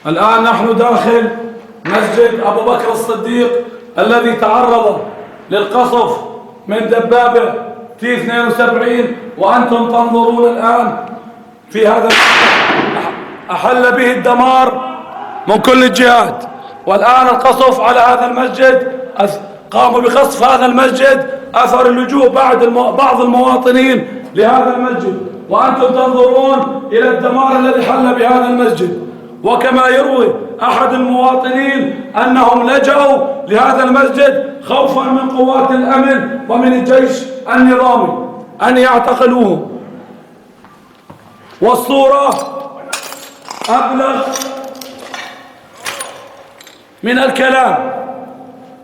الآن نحن داخل مسجد أبو بكر الصديق الذي تعرض للقصف من دبابة تي 72، وأنتم تنظرون الآن في هذا أحل به الدمار من كل الجهات. والآن القصف على هذا المسجد، قاموا بقصف هذا المسجد أثر اللجوء بعض المواطنين لهذا المسجد، وأنتم تنظرون إلى الدمار الذي حل بهذا المسجد. وكما يروي أحد المواطنين أنهم لجأوا لهذا المسجد خوفا من قوات الأمن ومن الجيش النظامي أن يعتقلوه. والصورة أبلغ من الكلام،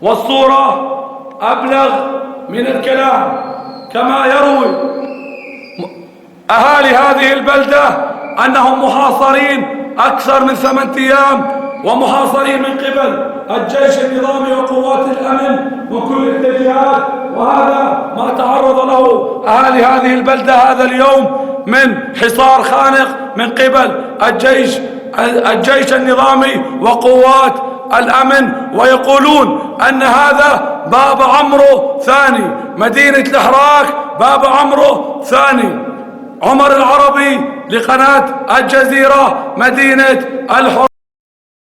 والصورة أبلغ من الكلام. كما يروي أهالي هذه البلدة أنهم محاصرين أكثر من 8 أيام، ومحاصرين من قبل الجيش النظامي وقوات الأمن من كل الاتجاهات. وهذا ما تعرض له أهالي هذه البلدة هذا اليوم من حصار خانق من قبل الجيش النظامي وقوات الأمن. ويقولون أن هذا باب عمرو ثاني، مدينة الحراك باب عمرو ثاني. عمر العربي لقناة الجزيرة، مدينة الحراك.